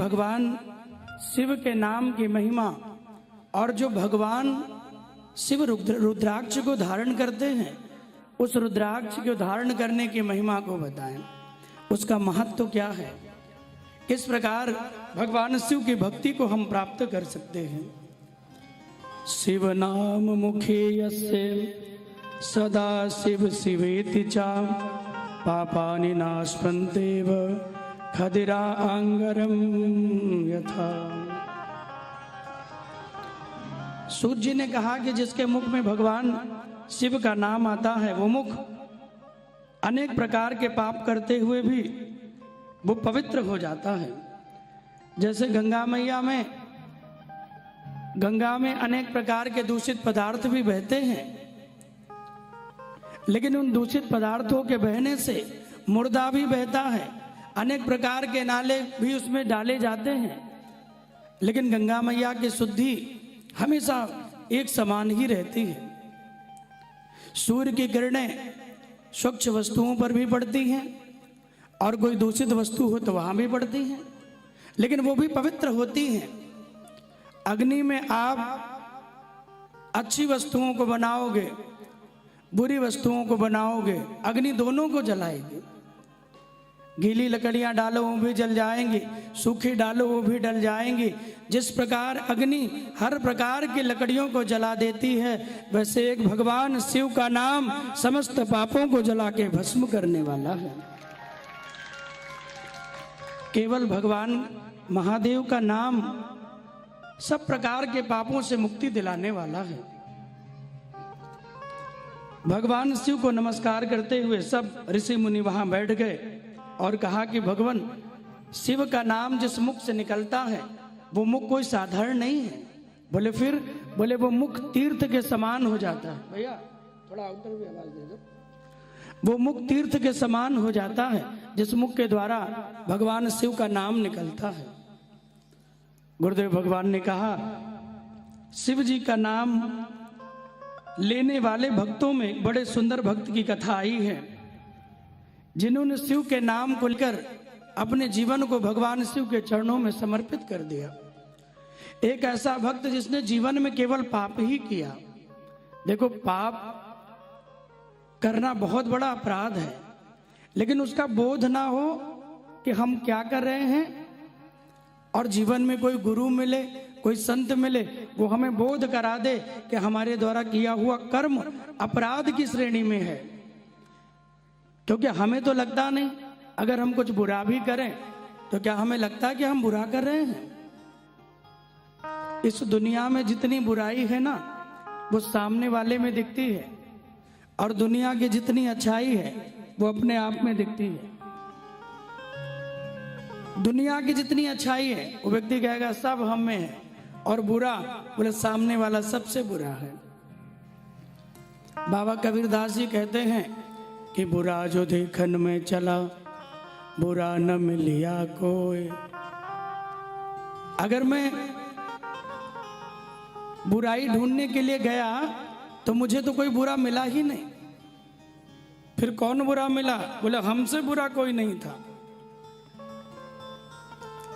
भगवान शिव के नाम की महिमा और जो भगवान शिव रुद्राक्ष को धारण करते हैं, उस रुद्राक्ष को धारण करने की महिमा को बताएं, उसका महत्व क्या है, किस प्रकार भगवान शिव की भक्ति को हम प्राप्त कर सकते हैं। शिव नाम मुखे यस्य सदा शिव शिवेति चा पापानि नाशन्तेव खदिरा अंगरम यथा। सूत जी ने कहा कि जिसके मुख में भगवान शिव का नाम आता है, वो मुख अनेक प्रकार के पाप करते हुए भी वो पवित्र हो जाता है। जैसे गंगा में अनेक प्रकार के दूषित पदार्थ भी बहते हैं, लेकिन उन दूषित पदार्थों के बहने से मुर्दा भी बहता है, अनेक प्रकार के नाले भी उसमें डाले जाते हैं, लेकिन गंगा मैया की शुद्धि हमेशा एक समान ही रहती है। सूर्य की किरणें स्वच्छ वस्तुओं पर भी पड़ती हैं और कोई दूषित वस्तु हो तो वहां भी पड़ती हैं, लेकिन वो भी पवित्र होती हैं। अग्नि में आप अच्छी वस्तुओं को बनाओगे, बुरी वस्तुओं को बनाओगे, अग्नि दोनों को जलाएगी। गीली लकड़ियां डालो वो भी जल जाएंगी, सूखी डालो वो भी डल जाएंगी। जिस प्रकार अग्नि हर प्रकार की लकड़ियों को जला देती है, वैसे एक भगवान शिव का नाम समस्त पापों को जला के भस्म करने वाला है। केवल भगवान महादेव का नाम सब प्रकार के पापों से मुक्ति दिलाने वाला है। भगवान शिव को नमस्कार करते हुए सब ऋषि मुनि वहां बैठ गए और कहा कि भगवान शिव का नाम जिस मुख से निकलता है वो मुख कोई साधारण नहीं है। बोले फिर? बोले वो मुख तीर्थ के समान हो जाता है। भैया थोड़ा उधर भी आवाज दे दो। वो मुख तीर्थ के समान हो जाता है जिस मुख के द्वारा भगवान शिव का नाम निकलता है। गुरुदेव भगवान ने कहा, शिव जी का नाम लेने वाले भक्तों में एक बड़े सुंदर भक्त की कथा आई है, जिन्होंने शिव के नाम को लेकर अपने जीवन को भगवान शिव के चरणों में समर्पित कर दिया। एक ऐसा भक्त जिसने जीवन में केवल पाप ही किया। देखो, पाप करना बहुत बड़ा अपराध है, लेकिन उसका बोध ना हो कि हम क्या कर रहे हैं, और जीवन में कोई गुरु मिले, कोई संत मिले, वो हमें बोध करा दे कि हमारे द्वारा किया हुआ कर्म अपराध की श्रेणी में है। क्योंकि हमें तो लगता नहीं, अगर हम कुछ बुरा भी करें तो क्या हमें लगता है कि हम बुरा कर रहे हैं? इस दुनिया में जितनी बुराई है ना, वो सामने वाले में दिखती है, और दुनिया की जितनी अच्छाई है वो अपने आप में दिखती है। दुनिया की जितनी अच्छाई है वो व्यक्ति कहेगा सब हम में है, और बुरा बोले सामने वाला सबसे बुरा है। बाबा कबीरदास जी कहते हैं कि बुरा जो देखन में चला, बुरा न मिलिया कोई। अगर मैं बुराई ढूंढने के लिए गया तो मुझे तो कोई बुरा मिला ही नहीं। फिर कौन बुरा मिला? बोले हमसे बुरा कोई नहीं था।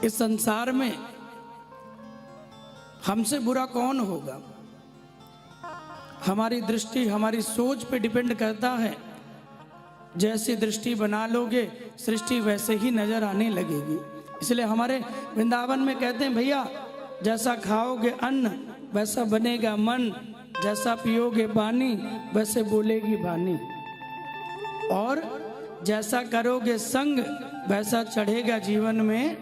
इस संसार में हमसे बुरा कौन होगा? हमारी दृष्टि, हमारी सोच पे डिपेंड करता है। जैसी दृष्टि बना लोगे, सृष्टि वैसे ही नजर आने लगेगी। इसलिए हमारे वृंदावन में कहते हैं, भैया जैसा खाओगे अन्न वैसा बनेगा मन, जैसा पियोगे पानी वैसे बोलेगी वाणी, और जैसा करोगे संग वैसा चढ़ेगा जीवन में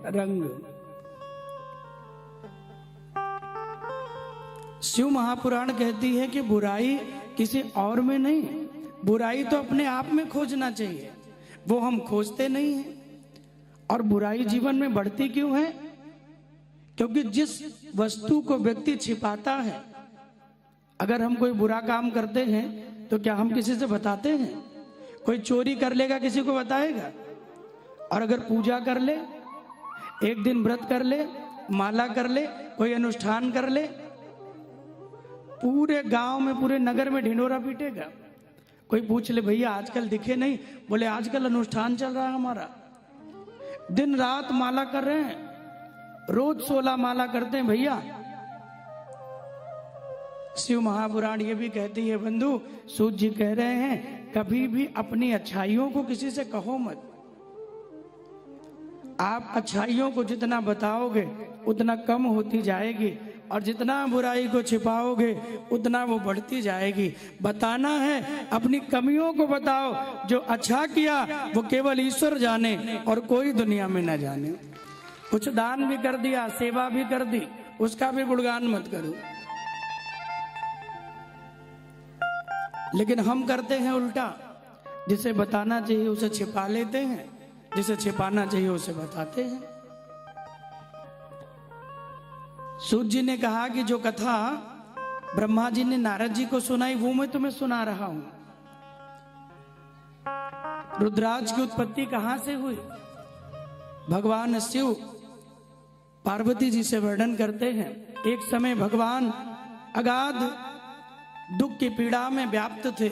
रंग। शिव महापुराण कहती है कि बुराई किसी और में नहीं, बुराई तो अपने आप में खोजना चाहिए, वो हम खोजते नहीं हैं। और बुराई जीवन में बढ़ती क्यों है? क्योंकि जिस वस्तु को व्यक्ति छिपाता है, अगर हम कोई बुरा काम करते हैं तो क्या हम किसी से बताते हैं? कोई चोरी कर लेगा, किसी को बताएगा? और अगर पूजा कर ले, एक दिन व्रत कर ले, माला कर ले, कोई अनुष्ठान कर ले, पूरे गांव में, पूरे नगर में ढिंढोरा पीटेगा। कोई पूछ ले, भैया आजकल दिखे नहीं? बोले आजकल अनुष्ठान चल रहा है हमारा, दिन रात माला कर रहे हैं, रोज 16 माला करते हैं भैया। शिव महापुराण ये भी कहती है बंधु, सूत जी कह रहे हैं कभी भी अपनी अच्छाइयों को किसी से कहो मत। आप अच्छाइयों को जितना बताओगे उतना कम होती जाएगी, और जितना बुराई को छिपाओगे उतना वो बढ़ती जाएगी। बताना है अपनी कमियों को बताओ, जो अच्छा किया वो केवल ईश्वर जाने और कोई दुनिया में न जाने। कुछ दान भी कर दिया, सेवा भी कर दी, उसका भी गुणगान मत करो। लेकिन हम करते हैं उल्टा, जिसे बताना चाहिए उसे छिपा लेते हैं, जिसे छिपाना चाहिए उसे बताते हैं। सूत जी ने कहा कि जो कथा ब्रह्मा जी ने नारद जी को सुनाई वो मैं तुम्हें सुना रहा हूं। रुद्राक्ष की उत्पत्ति कहां से हुई? भगवान शिव पार्वती जी से वर्णन करते हैं। एक समय भगवान अगाध दुख की पीड़ा में व्याप्त थे।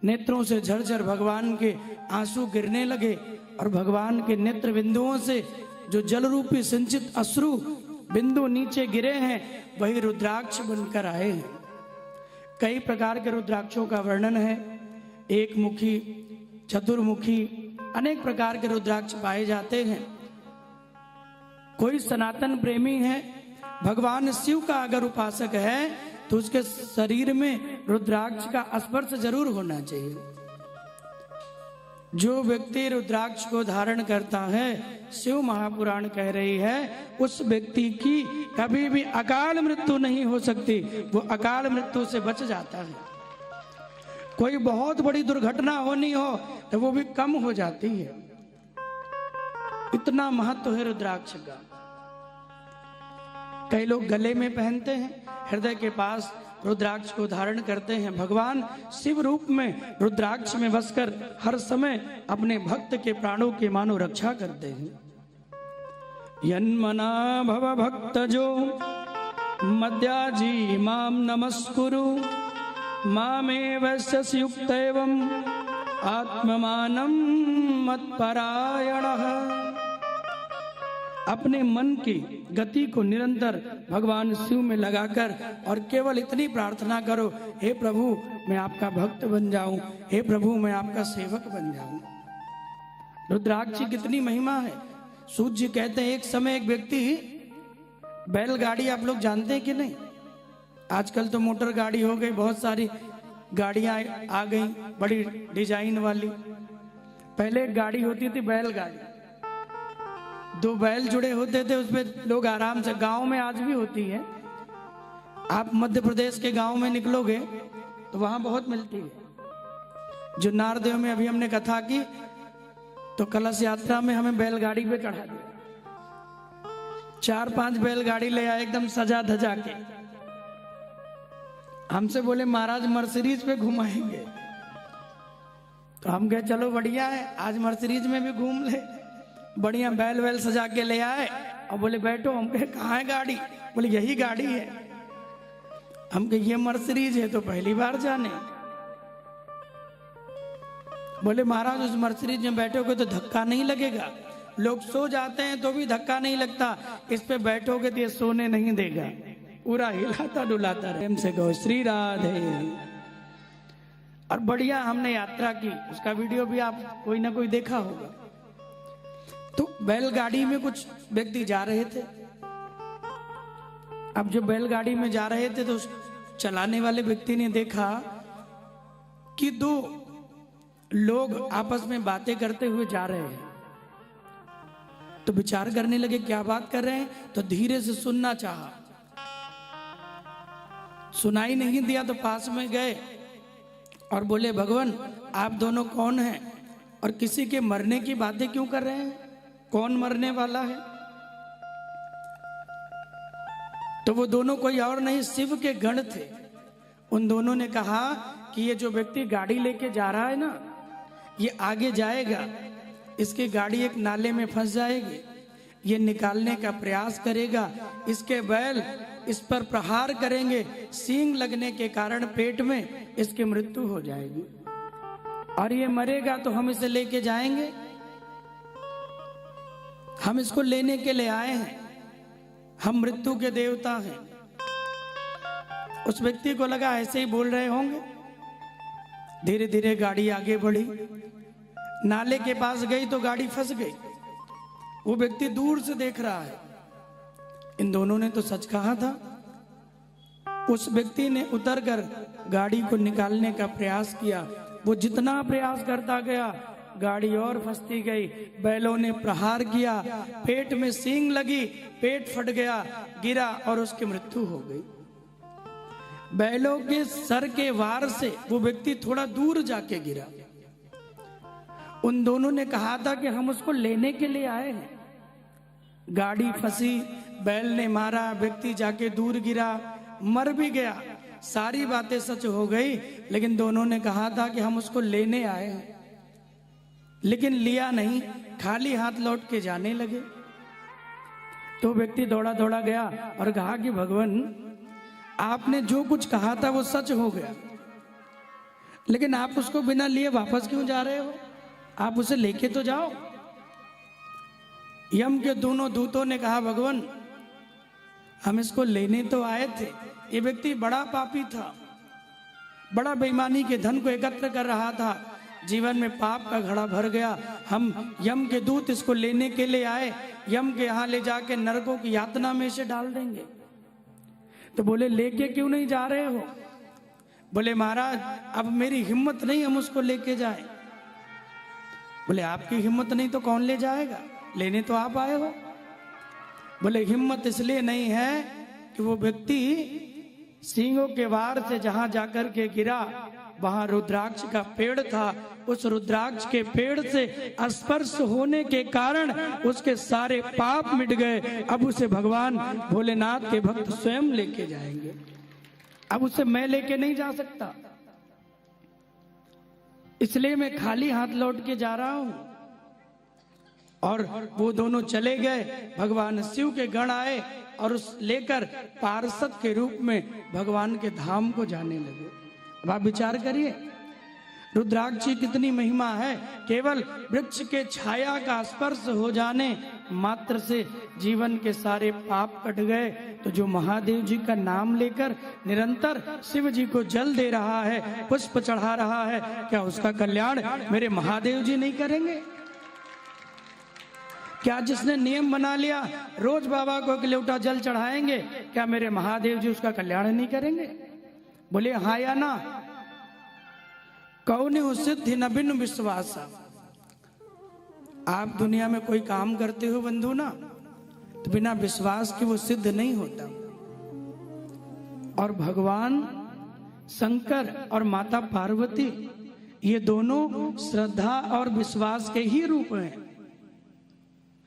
नेत्रों से झरझर भगवान के आंसू गिरने लगे, और भगवान के नेत्र बिंदुओं से जो जल रूपी संचित अश्रु बिंदु नीचे गिरे हैं वही रुद्राक्ष बनकर आए हैं। कई प्रकार के रुद्राक्षों का वर्णन है, एक मुखी, चतुर्मुखी, अनेक प्रकार के रुद्राक्ष पाए जाते हैं। कोई सनातन प्रेमी है, भगवान शिव का अगर उपासक है तो उसके शरीर में रुद्राक्ष का स्पर्श जरूर होना चाहिए। जो व्यक्ति रुद्राक्ष को धारण करता है, शिव महापुराण कह रही है, उस व्यक्ति की कभी भी अकाल मृत्यु नहीं हो सकती, वो अकाल मृत्यु से बच जाता है। कोई बहुत बड़ी दुर्घटना होनी हो तो वो भी कम हो जाती है। इतना महत्व है रुद्राक्ष का। कई लोग गले में पहनते हैं, हृदय के पास रुद्राक्ष को धारण करते हैं। भगवान शिव रूप में रुद्राक्ष में बसकर हर समय अपने भक्त के प्राणों की मानो रक्षा करते हैं। यन्मना भव भक्तजो मद्याजी माम नमस्कुरु मामेव युक्तैवं आत्ममानं मत्परायणः। अपने मन की गति को निरंतर भगवान शिव में लगाकर और केवल इतनी प्रार्थना करो, हे प्रभु मैं आपका भक्त बन जाऊं, हे प्रभु मैं आपका सेवक बन जाऊं। रुद्राक्ष की कितनी महिमा है। सूत जी कहते हैं एक समय एक व्यक्ति, बैलगाड़ी आप लोग जानते हैं कि नहीं? आजकल तो मोटर गाड़ी हो गई, बहुत सारी गाड़ियां आ गई बड़ी डिजाइन वाली। पहले एक गाड़ी होती थी बैलगाड़ी, 2 बैल जुड़े होते थे, उसमें लोग आराम से, गांव में आज भी होती है। आप मध्य प्रदेश के गांव में निकलोगे तो वहां बहुत मिलती है। जो नारदेव में अभी हमने कथा की तो कलश यात्रा में हमें बैलगाड़ी पे चढ़ा दिया। 4-5 बैलगाड़ी ले आए एकदम सजा धजा के। हमसे बोले महाराज मर्सिडीज पे घुमाएंगे, तो हम कहे चलो बढ़िया है, आज मर्सिडीज में भी घूम ले। बढ़िया बैल वैल सजा के ले आए और बोले बैठो। हम कहे कहाँ है गाड़ी? बोले यही गाड़ी है। हम कहे ये मर्सिडीज है तो पहली बार जाने। बोले महाराज उस मर्सिडीज में बैठोगे तो धक्का नहीं लगेगा, लोग सो जाते हैं तो भी धक्का नहीं लगता, इस पे बैठोगे तो ये सोने नहीं देगा, पूरा हिलाता डुलाता रहे। से गो श्री राधे। और बढ़िया हमने यात्रा की, उसका वीडियो भी आप कोई ना कोई देखा होगा। तो बैलगाड़ी में कुछ व्यक्ति जा रहे थे। अब जो बैलगाड़ी में जा रहे थे तो चलाने वाले व्यक्ति ने देखा कि 2 लोग आपस में बातें करते हुए जा रहे हैं। तो विचार करने लगे क्या बात कर रहे हैं, तो धीरे से सुनना चाहा। सुनाई नहीं दिया तो पास में गए और बोले भगवान आप दोनों कौन हैं और किसी के मरने की बातें क्यों कर रहे हैं? कौन मरने वाला है? तो वो दोनों कोई और नहीं, शिव के गण थे। उन दोनों ने कहा कि ये जो व्यक्ति गाड़ी लेके जा रहा है ना, ये आगे जाएगा, इसकी गाड़ी एक नाले में फंस जाएगी, ये निकालने का प्रयास करेगा, इसके बैल इस पर प्रहार करेंगे, सींग लगने के कारण पेट में इसकी मृत्यु हो जाएगी और ये मरेगा तो हम इसे लेके जाएंगे। हम इसको लेने के लिए आए हैं। हम मृत्यु के देवता हैं। उस व्यक्ति को लगा ऐसे ही बोल रहे होंगे। धीरे धीरे गाड़ी आगे बढ़ी, नाले के पास गई तो गाड़ी फंस गई। वो व्यक्ति दूर से देख रहा है, इन दोनों ने तो सच कहा था। उस व्यक्ति ने उतरकर गाड़ी को निकालने का प्रयास किया। वो जितना प्रयास करता गया, गाड़ी और फंसती गई। बैलों ने प्रहार किया, पेट में सींग लगी, पेट फट गया, गिरा और उसकी मृत्यु हो गई। बैलों के सर के वार से वो व्यक्ति थोड़ा दूर जाके गिरा। उन दोनों ने कहा था कि हम उसको लेने के लिए आए हैं। गाड़ी फंसी, बैल ने मारा, व्यक्ति जाके दूर गिरा, मर भी गया। सारी बातें सच हो गई, लेकिन दोनों ने कहा था कि हम उसको लेने आए हैं। लेकिन लिया नहीं, खाली हाथ लौट के जाने लगे। तो व्यक्ति दौड़ा दौड़ा गया और कहा कि भगवान, आपने जो कुछ कहा था वो सच हो गया, लेकिन आप उसको बिना लिए वापस क्यों जा रहे हो? आप उसे लेके तो जाओ। यम के दोनों दूतों ने कहा, भगवान हम इसको लेने तो आए थे। ये व्यक्ति बड़ा पापी था, बड़ा बेईमानी के धन को एकत्र कर रहा था, जीवन में पाप का घड़ा भर गया। हम यम के दूत इसको लेने के लिए आए, यम के यहाँ ले जाके नरकों की यातना में इसे डाल देंगे। तो बोले लेके क्यों नहीं जा रहे हो? बोले महाराज अब मेरी हिम्मत नहीं हम उसको लेके जाए। बोले आपकी हिम्मत नहीं तो कौन ले जाएगा? लेने तो आप आए हो। बोले हिम्मत इसलिए नहीं है कि वो व्यक्ति सींगों के वार से जहां जाकर के गिरा, वहां रुद्राक्ष का पेड़ था। उस रुद्राक्ष के पेड़ से स्पर्श होने के कारण उसके सारे पाप मिट गए। अब उसे भगवान भोलेनाथ के भक्त स्वयं लेके जाएंगे। अब उसे मैं लेके नहीं जा सकता, इसलिए मैं खाली हाथ लौट के जा रहा हूं। और वो दोनों चले गए। भगवान शिव के गण आए और उस लेकर पार्षद के रूप में भगवान के धाम को जाने लगे। अब आप विचार करिए, रुद्राक्ष की कितनी महिमा है। केवल वृक्ष के छाया का स्पर्श हो जाने मात्र से जीवन के सारे पाप कट गए। तो जो महादेव जी का नाम लेकर निरंतर शिव जी को जल दे रहा है, पुष्प चढ़ा रहा है, क्या उसका कल्याण मेरे महादेव जी नहीं करेंगे? क्या जिसने नियम बना लिया रोज बाबा को एक लोटा जल चढ़ाएंगे, क्या मेरे महादेव जी उसका कल्याण नहीं करेंगे? बोले हाँ या ना? कौन सिद्धि न बिन विश्वास। आप दुनिया में कोई काम करते हो बंधु ना, तो बिना विश्वास के वो सिद्ध नहीं होता। और भगवान शंकर और माता पार्वती ये दोनों श्रद्धा और विश्वास के ही रूप हैं।